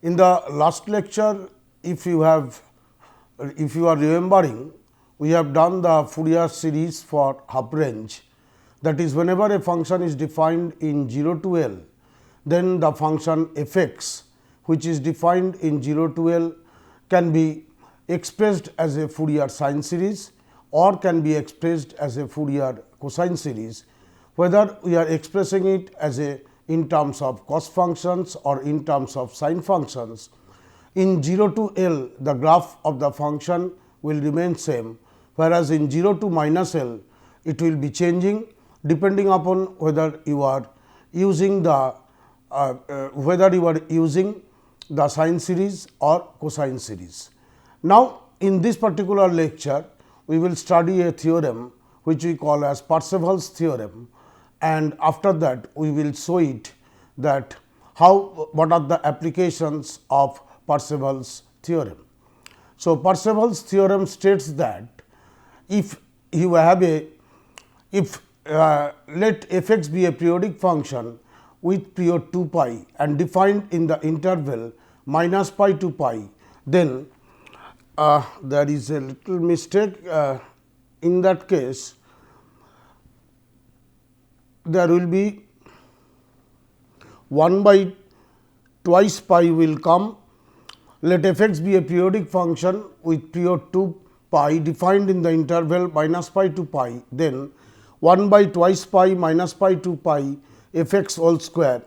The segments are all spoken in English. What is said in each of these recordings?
In the last lecture, if you are remembering, we have done the Fourier series for half range, that is whenever a function is defined in 0 to L, then the function f x which is defined in 0 to L can be expressed as a Fourier sine series or can be expressed as a Fourier cosine series, whether we are expressing it as a in terms of cos functions or in terms of sine functions. In 0 to L, the graph of the function will remain same, whereas in 0 to minus L, it will be changing depending upon whether you are using the sine series or cosine series. Now, in this particular lecture, we will study a theorem which we call as Parseval's theorem, and after that we will show it that what are the applications of Parseval's theorem. So, Parseval's theorem states that if you have let f x be a periodic function with period 2 pi and defined in the interval minus pi to pi, then there is a little mistake. In that case, there will be 1 by twice pi will come. Let f x be a periodic function with period 2 pi defined in the interval minus pi to pi, then 1 by twice pi minus pi to pi f x whole square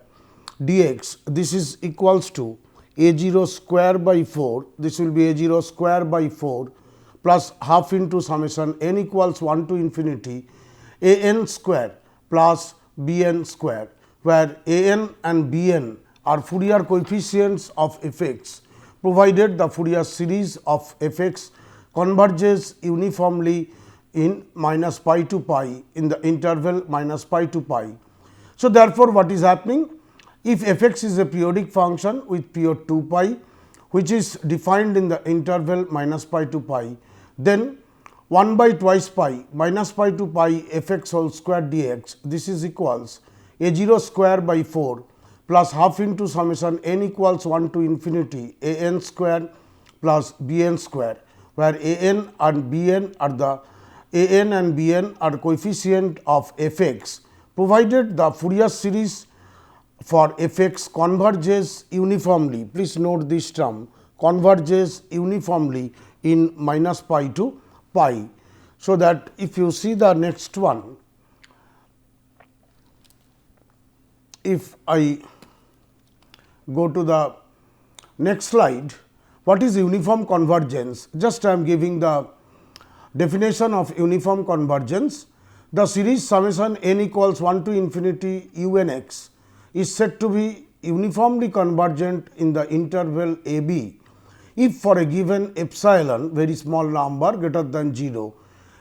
dx. This is equals to a 0 square by 4, this will be a 0 square by 4 plus half into summation n equals 1 to infinity a n square plus b n square, where a n and b n are Fourier coefficients of f x, provided the Fourier series of f x converges uniformly in minus pi to pi in the interval minus pi to pi. So, therefore, what is happening? If f x is a periodic function with period 2 pi which is defined in the interval minus pi to pi, then 1 by twice pi minus pi to pi f x whole square dx, this is equals a 0 square by 4 plus half into summation n equals 1 to infinity a n square plus b n square, where a n and b n are coefficient of f x, provided the Fourier series for f x converges uniformly. Please note this term, converges uniformly in minus pi to pi. So, that if you see the next one, if I go to the next slide, what is uniform convergence? Just I am giving the definition of uniform convergence. The series summation n equals 1 to infinity u n x is said to be uniformly convergent in the interval a b if for a given epsilon, very small number greater than 0,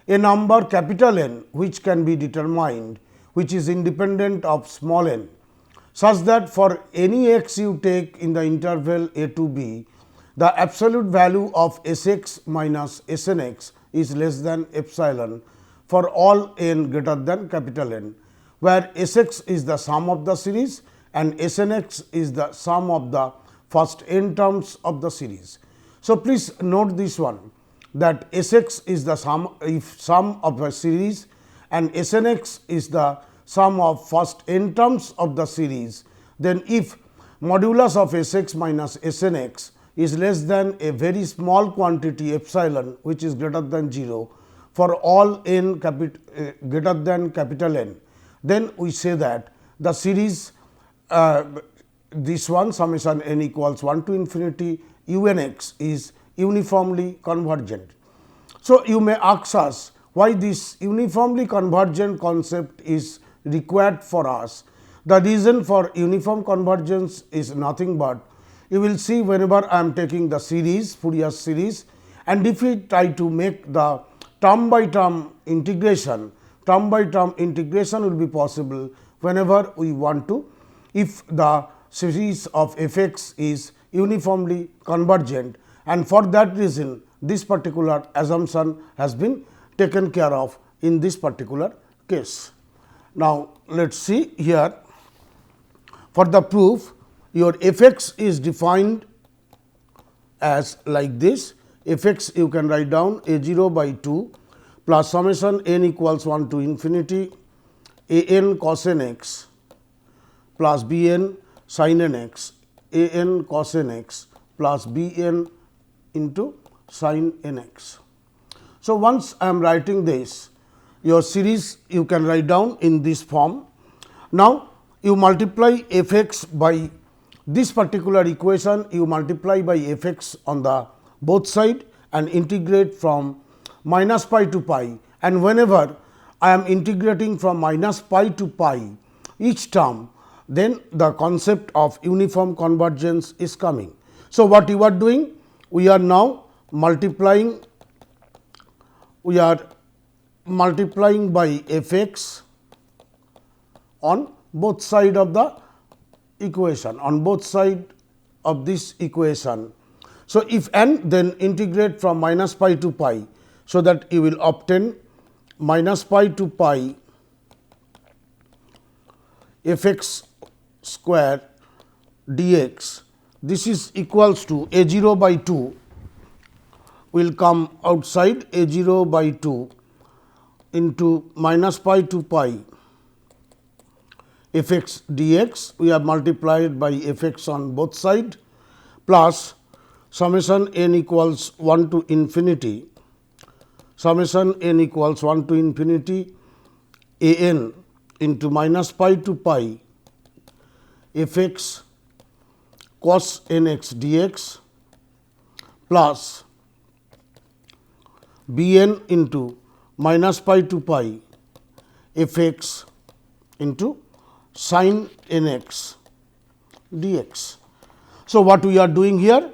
a number capital N which can be determined, which is independent of small n, such that for any x you take in the interval a to b, the absolute value of s x minus s n x is less than epsilon for all n greater than capital N, where s x is the sum of the series and s n x is the sum of the first n terms of the series. So, please note this one, that s x is the sum of a series and s n x is the sum of first n terms of the series, then if modulus of s x minus s n x is less than a very small quantity epsilon which is greater than 0 for all n greater than capital N, then we say that the series this one summation n equals 1 to infinity u n x is uniformly convergent. So, you may ask us why this uniformly convergent concept is required for us. The reason for uniform convergence is nothing but, you will see whenever I am taking the series, Fourier series, and if we try to make the term by term integration will be possible whenever we want to, if the series of f x is uniformly convergent, and for that reason this particular assumption has been taken care of in this particular case. Now, let us see here, for the proof your f x is defined as like this. F x you can write down a 0 by 2 plus summation n equals 1 to infinity a n cos n x plus b n sin n x, a n cos n x plus b n into sin n x. So, once I am writing this, your series you can write down in this form. Now, you multiply f x by this particular equation, you multiply by f x on the both side and integrate from minus pi to pi, and whenever I am integrating from minus pi to pi each term, then the concept of uniform convergence is coming. So, what you are doing? We are now multiplying by f x on both side of the equation, on both side of this equation. So, if n, then integrate from minus pi to pi, so that you will obtain minus pi to pi f x square dx. This is equals to a 0 by 2 will come outside, a 0 by 2 into minus pi to pi f x dx. We have multiplied by f x on both side plus summation n equals 1 to infinity, summation n equals 1 to infinity a n into minus pi to pi f x cos n x dx plus b n into minus pi to pi f x into sin n x dx. So, what we are doing here?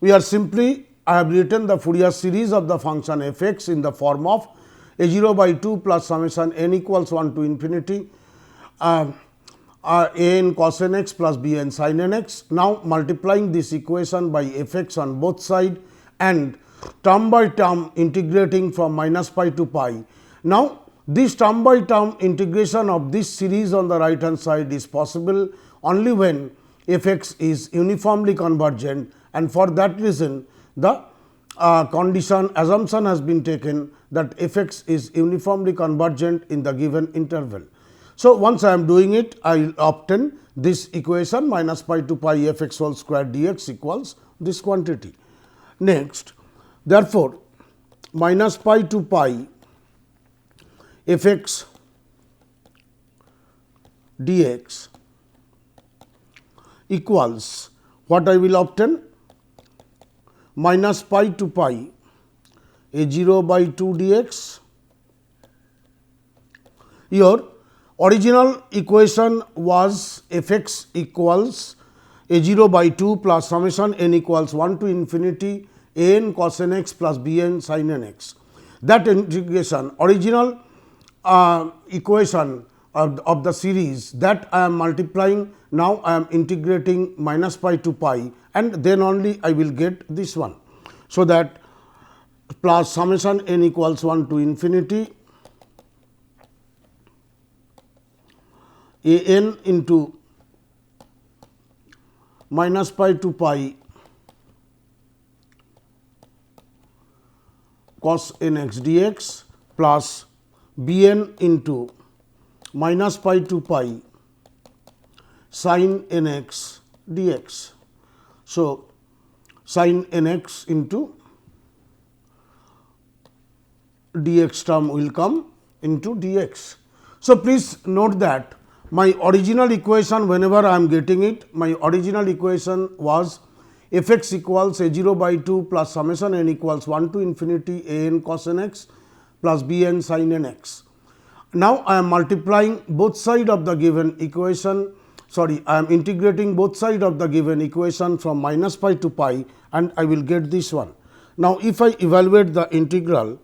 We are simply, I have written the Fourier series of the function f x in the form of a 0 by 2 plus summation n equals 1 to infinity a n cos n x plus b n sin n x. Now, multiplying this equation by f x on both side and term by term integrating from minus pi to pi. Now, this term by term integration of this series on the right hand side is possible only when f x is uniformly convergent, and for that reason the condition assumption has been taken that f x is uniformly convergent in the given interval. So, once I am doing it, I will obtain this equation minus pi to pi f x whole square dx equals this quantity. Next, therefore, minus pi to pi f x dx equals what I will obtain? Minus pi to pi a 0 by 2 dx. Your original equation was f x equals a 0 by 2 plus summation n equals 1 to infinity a n cos n x plus b n sin n x. That integration, original equation of the series, that I am multiplying, now I am integrating minus pi to pi, and then only I will get this one. So, that plus summation n equals 1 to infinity a n into minus pi to pi cos n x dx plus b n into minus pi to pi sin n x dx. So, sin n x into dx term will come into dx. So, please note that my original equation, whenever I am getting it, my original equation was f x equals a 0 by 2 plus summation n equals 1 to infinity a n cos n x plus b n sin n x. Now, I am multiplying both side of the given equation, I am integrating both side of the given equation from minus pi to pi, and I will get this one. Now, if I evaluate the integral,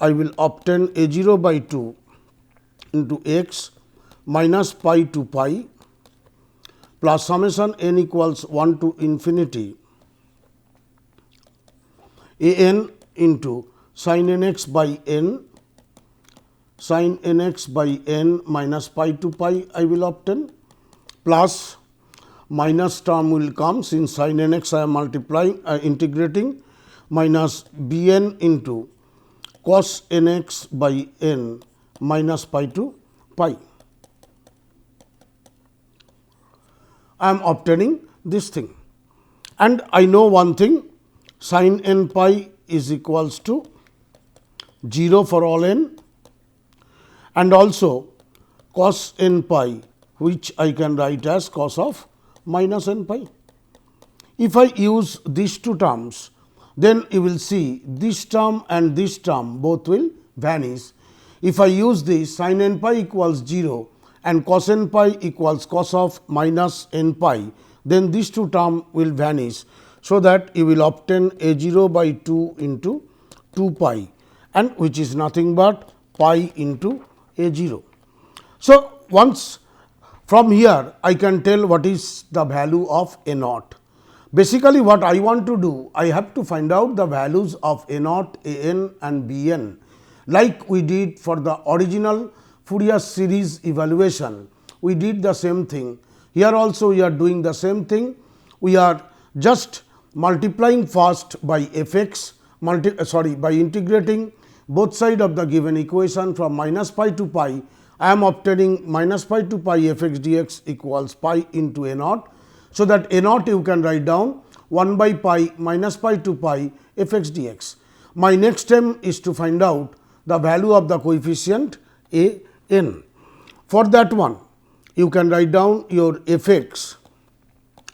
I will obtain a 0 by 2 into x minus pi to pi plus summation n equals 1 to infinity a n into sin n x by n, sin n x by n minus pi to pi I will obtain, plus minus term will come, since sin n x I am multiplying integrating, minus b n into cos n x by n minus pi to pi. I am obtaining this thing, and I know one thing, sin n pi is equals to 0 for all n, and also cos n pi, which I can write as cos of minus n pi. If I use these two terms, then you will see this term and this term both will vanish. If I use this, sin n pi equals 0 and cos n pi equals cos of minus n pi, then these two terms will vanish, so that you will obtain a 0 by 2 into 2 pi, and which is nothing but pi into a 0. So, once from here I can tell what is the value of a naught. Basically, what I want to do, I have to find out the values of a naught, a n and b n, like we did for the original Fourier series evaluation. We did the same thing. Here also we are doing the same thing. We are just multiplying first by f x, by integrating both sides of the given equation from minus pi to pi. I am obtaining minus pi to pi f x dx equals pi into a naught. So, that a naught you can write down 1 by pi minus pi to pi f x dx. My next step is to find out the value of the coefficient a n. For that one, you can write down your f x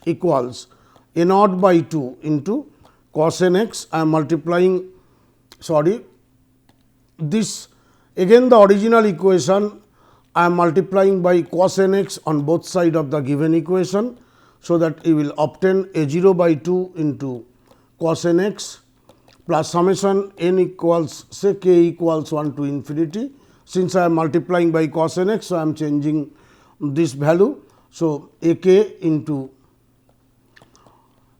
equals a naught by 2 into cos n x. I am multiplying, this again the original equation, I am multiplying by cos n x on both sides of the given equation. So, that you will obtain a 0 by 2 into cos n x plus summation n equals, say k equals 1 to infinity. Since I am multiplying by cos n x, so I am changing this value. So, a k into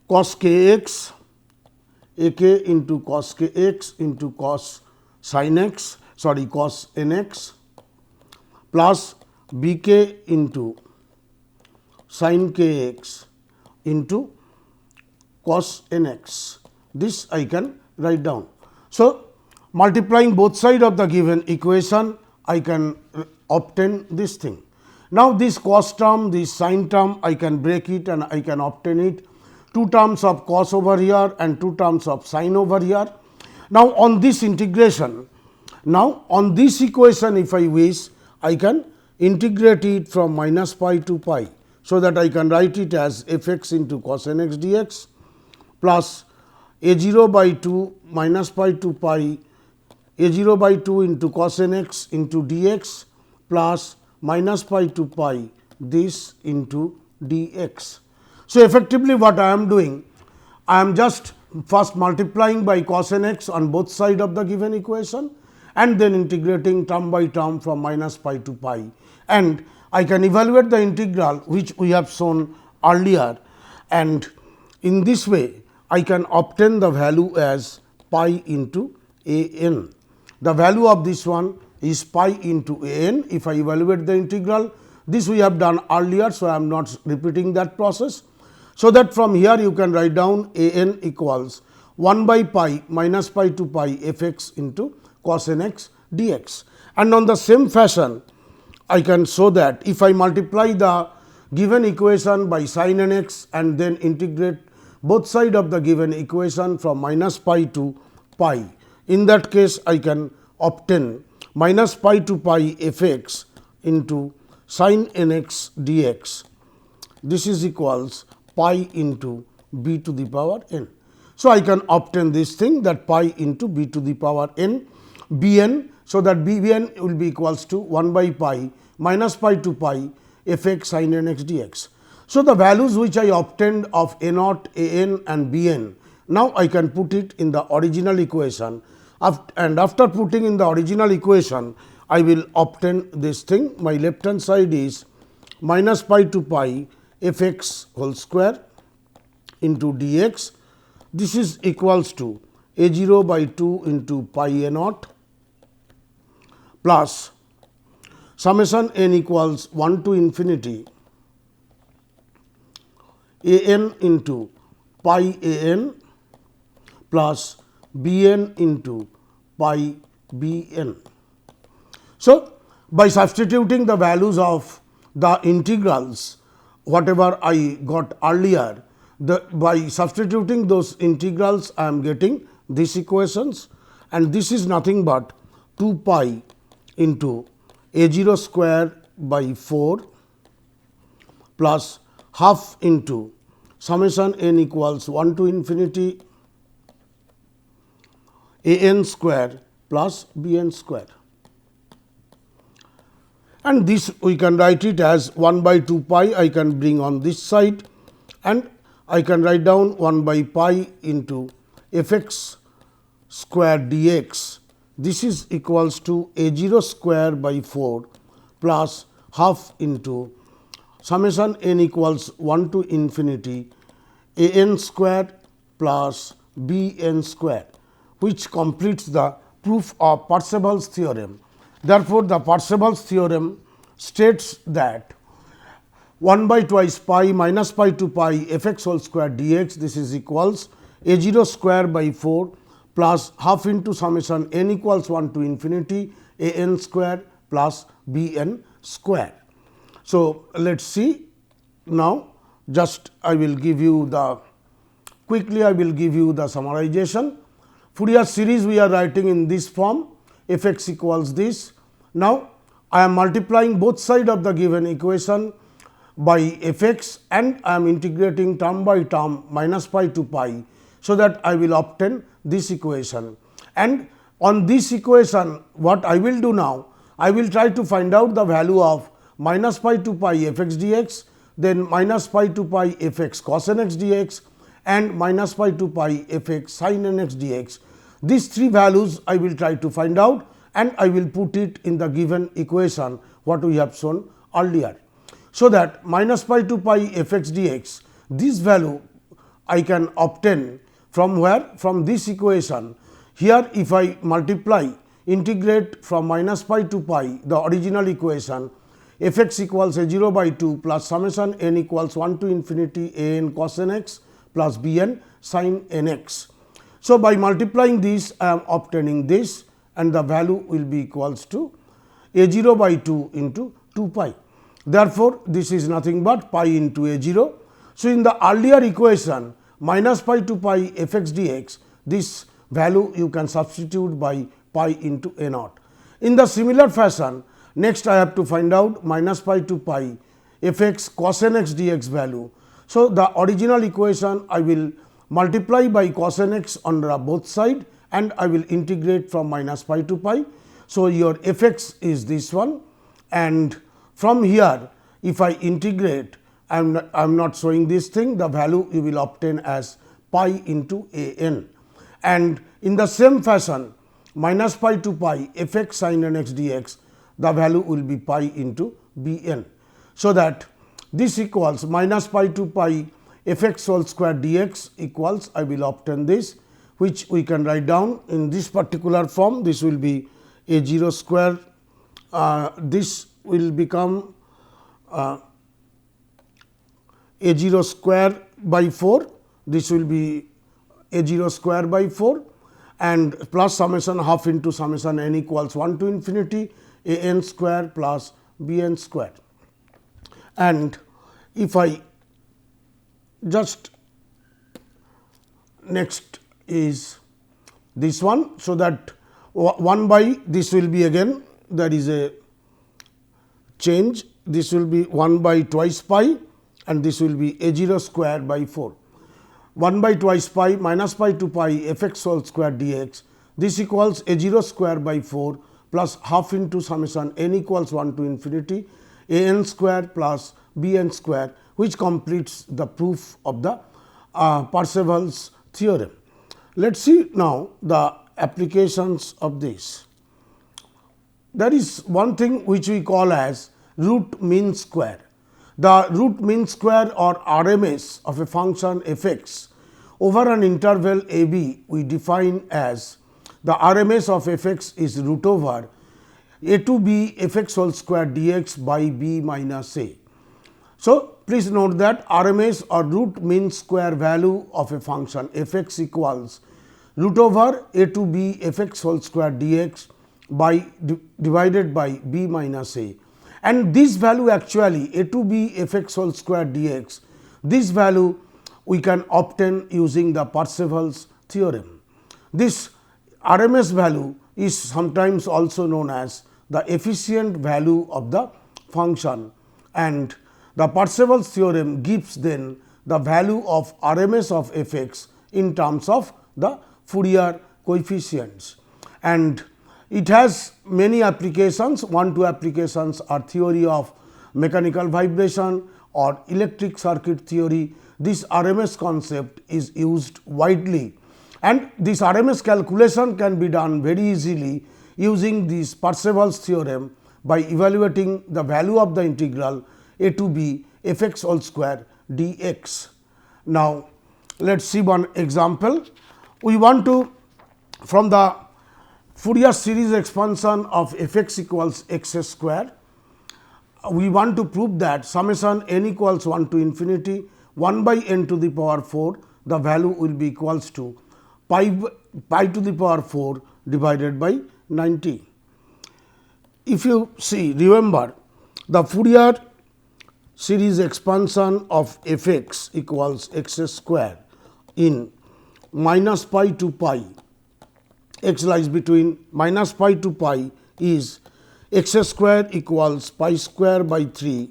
cos k x, a k into cos k x into cos sin x, cos n x, plus b k into sin k x into cos n x. This I can write down. So, multiplying both sides of the given equation, I can obtain this thing. Now, this cos term, this sin term, I can break it and I can obtain it. 2 terms of cos over here and 2 terms of sin over here. Now, on this integration, now on this equation, if I wish, I can integrate it from minus pi to pi. So, that I can write it as f x into cos n x dx plus a 0 by 2 minus pi to pi, a 0 by 2 into cos n x into dx plus minus pi to pi this into dx. So, effectively what I am doing, I am just first multiplying by cos n x on both sides of the given equation and then integrating term by term from minus pi to pi, and I can evaluate the integral which we have shown earlier, and in this way I can obtain the value as pi into a n. The value of this one is pi into a n. If I evaluate the integral, this we have done earlier, so I am not repeating that process. So, that from here you can write down a n equals 1 by pi minus pi to pi f x into cos n x dx. And on the same fashion, I can show that if I multiply the given equation by sin n x and then integrate both sides of the given equation from minus pi to pi, in that case I can obtain minus pi to pi f x into sin n x dx. This is equals pi into b to the power n. So, I can obtain this thing, that pi into b to the power n b n. So, that b n will be equals to 1 by pi minus pi to pi f x sin n x dx. So, the values which I obtained of a naught, a n and b n, now I can put it in the original equation, and after putting in the original equation, I will obtain this thing. My left hand side is minus pi to pi f x whole square into dx. This is equals to a 0 by 2 into pi a naught plus summation n equals 1 to infinity a n into pi a n plus b n into pi b n. So, by substituting the values of the integrals whatever I got earlier, by substituting those integrals I am getting these equations, and this is nothing but 2 pi into a 0 square by 4 plus half into summation n equals 1 to infinity a n square plus b n square. And this we can write it as 1 by 2 pi I can bring on this side, and I can write down 1 by pi into f x square dx. This is equals to a 0 square by 4 plus half into summation n equals 1 to infinity a n square plus b n square, which completes the proof of Parseval's theorem. Therefore, the Parseval's theorem states that 1 by twice pi minus pi to pi f x whole square dx, this is equals a 0 square by 4 plus half into summation n equals 1 to infinity a n square plus b n square. So, let us see now, just I will give you the quickly I will give you the summarization. Fourier series we are writing in this form, f x equals this. Now, I am multiplying both sides of the given equation by f x, and I am integrating term by term minus pi to pi, so that I will obtain this equation. And on this equation what I will do now, I will try to find out the value of minus pi to pi f x dx, then minus pi to pi f x cos n x dx, and minus pi to pi f x sin n x dx. These three values I will try to find out, and I will put it in the given equation what we have shown earlier. So that minus pi to pi f x dx, this value I can obtain from where? From this equation. Here if I multiply, integrate from minus pi to pi the original equation, f x equals a 0 by 2 plus summation n equals 1 to infinity a n cos n x plus b n sin n x. So, by multiplying this I am obtaining this, and the value will be equals to a 0 by 2 into 2 pi. Therefore, this is nothing but pi into a 0. So, in the earlier equation minus pi to pi f x dx, this value you can substitute by pi into a naught. In the similar fashion, next I have to find out minus pi to pi f x cos n x dx value. So, the original equation I will multiply by cos n x on the both side, and I will integrate from minus pi to pi. So, your f x is this one, and from here if I integrate, I am not showing this thing, the value you will obtain as pi into a n, and in the same fashion minus pi to pi f x sin n x dx, the value will be pi into b n. So, that this equals minus pi to pi f x whole square dx equals, I will obtain this, which we can write down in this particular form. This will be a 0 square, this will become a 0 square by 4, this will be a 0 square by 4, and plus summation half into summation n equals 1 to infinity a n square plus b n square. And if I just next is this one. So, that 1 by this will be again, there is a change, this will be 1 by twice pi, and this will be a 0 square by 4. 1 by twice pi minus pi to pi f x whole square dx, this equals a 0 square by 4 plus half into summation n equals 1 to infinity a n square plus b n square, which completes the proof of the Parseval's theorem. Let us see now the applications of this. There is one thing which we call as root mean square. The root mean square or RMS of a function f x over an interval a b we define as the RMS of f x is root over a to b f x whole square dx by b minus a. So, please note that RMS or root mean square value of a function f x equals root over a to b f x whole square dx by divided by b minus a, and this value actually a to b f x whole square dx, this value we can obtain using the Parseval's theorem. This RMS value is sometimes also known as the efficient value of the function, and the Parseval's theorem gives then the value of RMS of f x in terms of the Fourier coefficients, and it has many applications. One, two applications are theory of mechanical vibration or electric circuit theory. This RMS concept is used widely, and this RMS calculation can be done very easily using this Parseval's theorem by evaluating the value of the integral a to b f x whole square dx. Now, let us see one example. We want to, from the Fourier series expansion of f x equals x square, we want to prove that summation n equals 1 to infinity 1 by n to the power 4, the value will be equals to pi to the power 4 divided by 90. If you see, remember, the Fourier series expansion of f x equals x square in minus pi to pi, x lies between minus pi to pi, is x square equals pi square by 3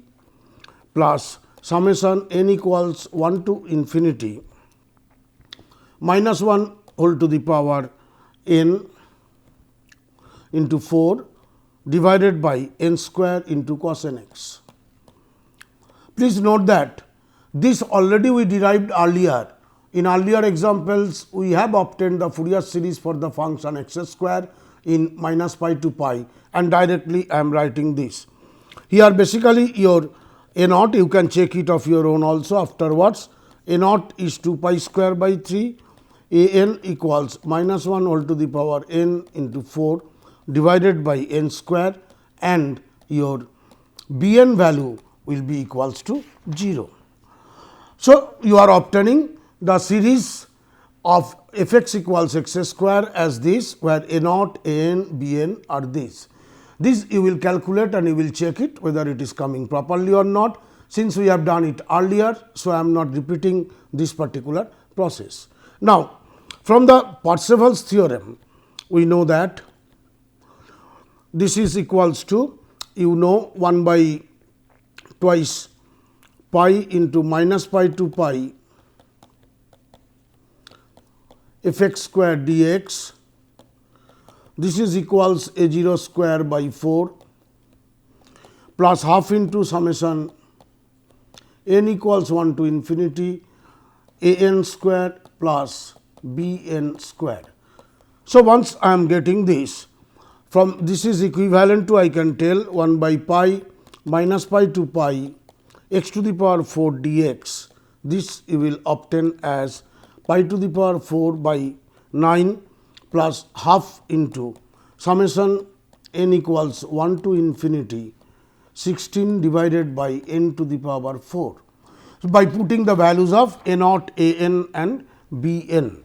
plus summation n equals 1 to infinity minus 1 whole to the power n into 4 divided by n square into cos n x. Please note that this already we derived earlier. In earlier examples, we have obtained the Fourier series for the function x square in minus pi to pi, and directly I am writing this. Here basically your a naught, you can check it of your own also afterwards. A naught is 2 pi square by 3, a n equals minus 1 whole to the power n into 4 divided by n square, and your b n value will be equals to 0. So, you are obtaining the series of f x equals x square as this, where a naught, a n, b n are these. This you will calculate and you will check it whether it is coming properly or not, since we have done it earlier. So, I am not repeating this particular process. Now, from the Parseval's theorem, we know that this is equals to, 1 by twice pi into minus pi to pi f x square dx. This is equals a 0 square by 4 plus half into summation n equals 1 to infinity a n square plus b n square. So, once I am getting this, from this is equivalent to, I can tell, 1 by pi minus pi to pi x to the power 4 dx. This you will obtain as pi to the power 4 by 9 plus half into summation n equals 1 to infinity 16 divided by n to the power 4. So, by putting the values of a naught, a n and b n.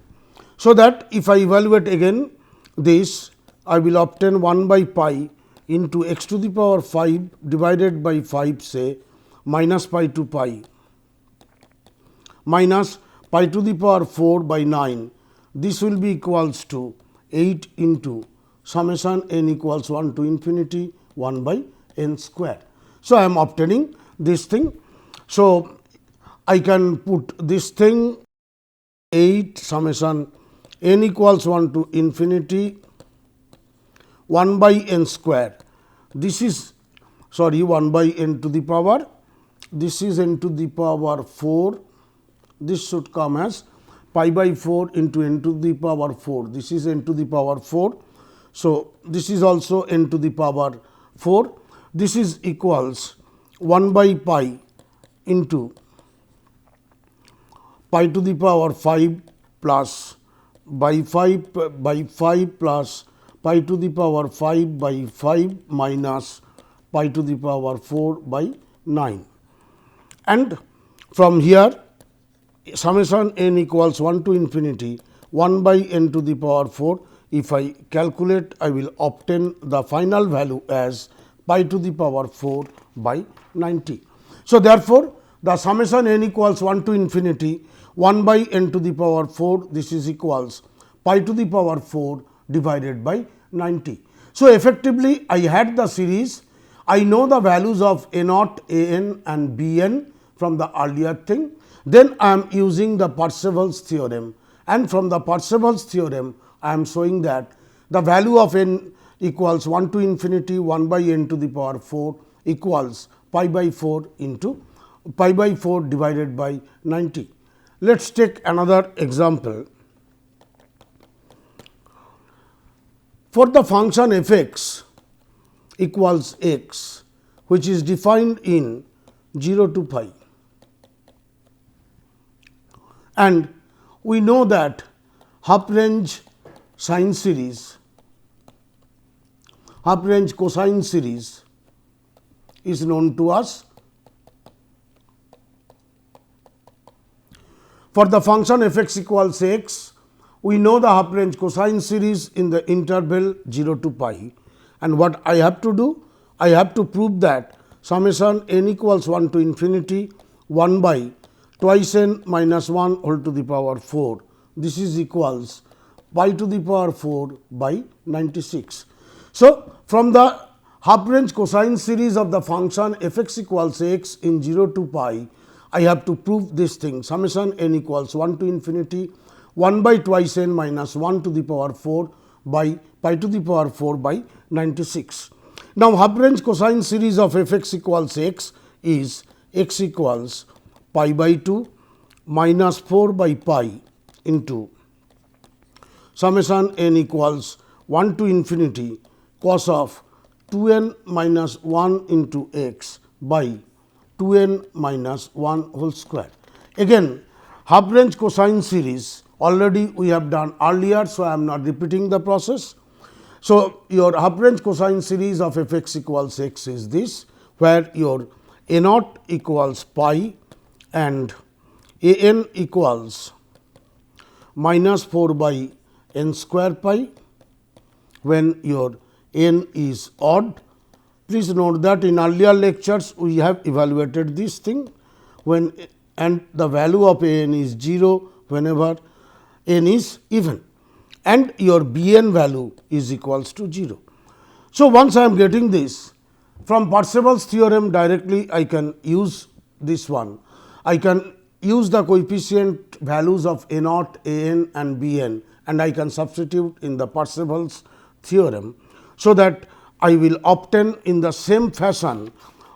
So, that if I evaluate again this, I will obtain 1 by pi into x to the power 5 divided by 5, say minus pi to pi minus pi to the power 4 by 9. This will be equals to 8 into summation n equals 1 to infinity 1 by n square. So, I am obtaining this thing. So, I can put this thing 8 summation n equals 1 to infinity 1 by n square. This is 1 by n to the power, this is n to the power 4, this should come as pi by 4 into n to the power 4, this is n to the power 4. So, this is also n to the power 4, this is equals 1 by pi into pi to the power 5 plus by 5 plus pi to the power 5 by 5 minus pi to the power 4 by 9. and from here summation n equals 1 to infinity 1 by n to the power 4. If I calculate, I will obtain the final value as pi to the power 4 by 90. So, therefore, the summation n equals 1 to infinity 1 by n to the power 4, this is equals pi to the power 4 divided by 90. So, effectively I had the series, I know the values of a naught, a n and b n from the earlier thing. Then I am using the Parseval's theorem, and from the Parseval's theorem I am showing that the value of n equals 1 to infinity 1 by n to the power 4 equals pi by 4 into pi by 4 divided by 90. Let us take another example. For the function f x equals x, which is defined in 0 to pi, and we know that half range sine series, half range cosine series is known to us. For the function f x equals x, we know the half range cosine series in the interval 0 to pi, and what I have to do? I have to prove that summation n equals 1 to infinity 1 by twice n minus 1 whole to the power 4. This is equals pi to the power 4 by 96. So, from the half range cosine series of the function f x equals x in 0 to pi, I have to prove this thing, summation n equals 1 to infinity 1 by twice n minus 1 to the power 4 by pi to the power 4 by 96. Now, half range cosine series of f x equals x is x equals pi by 2 minus 4 by pi into summation n equals 1 to infinity cos of 2 n minus 1 into x by 2 n minus 1 whole square. Again, half range cosine series already we have done earlier. So, I am not repeating the process. So, your half range cosine series of f x equals x is this, where your a naught equals pi and a n equals minus 4 by n square pi when your n is odd. Please note that in earlier lectures we have evaluated this thing when and the value of a n is 0 whenever n is even, and your b n value is equals to 0. So, once I am getting this from Parseval's theorem, directly I can use this one. I can use the coefficient values of a naught, a n and b n, and I can substitute in the Parseval's theorem. So, that I will obtain in the same fashion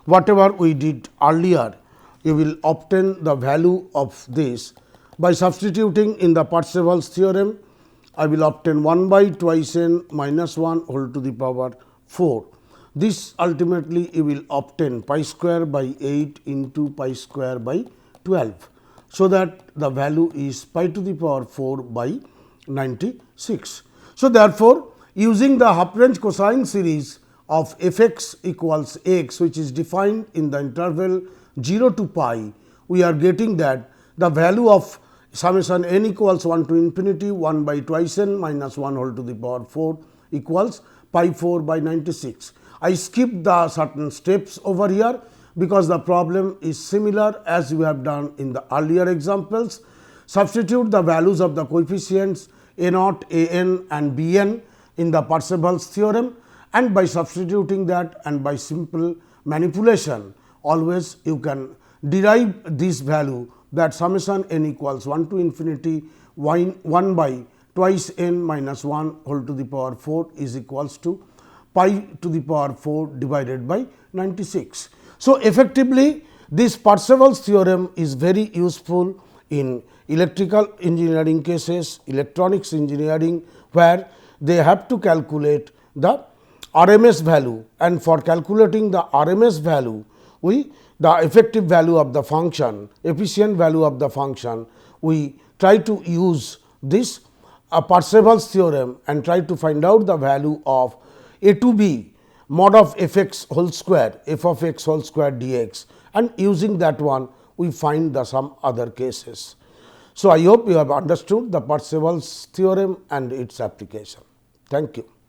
whatever we did earlier. You will obtain the value of this by substituting in the Parseval's theorem. I will obtain 1 by twice n minus 1 whole to the power 4. This ultimately you will obtain pi square by 8 into pi square by 12. So, that the value is pi to the power 4 by 96. So, therefore, using the half range cosine series of f x equals x, which is defined in the interval 0 to pi, we are getting that the value of summation n equals 1 to infinity 1 by twice n minus 1 whole to the power 4 equals pi 4 by 96. I skipped the certain steps over here because the problem is similar as we have done in the earlier examples. Substitute the values of the coefficients a naught, a n and b n in the Parseval's theorem, and by substituting that and by simple manipulation always you can derive this value, that summation n equals 1 to infinity 1 by twice n minus 1 whole to the power 4 is equals to pi to the power 4 divided by 96. So, effectively this Parseval's theorem is very useful in electrical engineering cases, electronics engineering, where they have to calculate the RMS value, and for calculating the RMS value the effective value of the function, efficient value of the function, we try to use this Parseval's theorem and try to find out the value of a to b mod of f x whole square, f of x whole square dx, and using that one we find the some other cases. So, I hope you have understood the Parseval's theorem and its application. Thank you.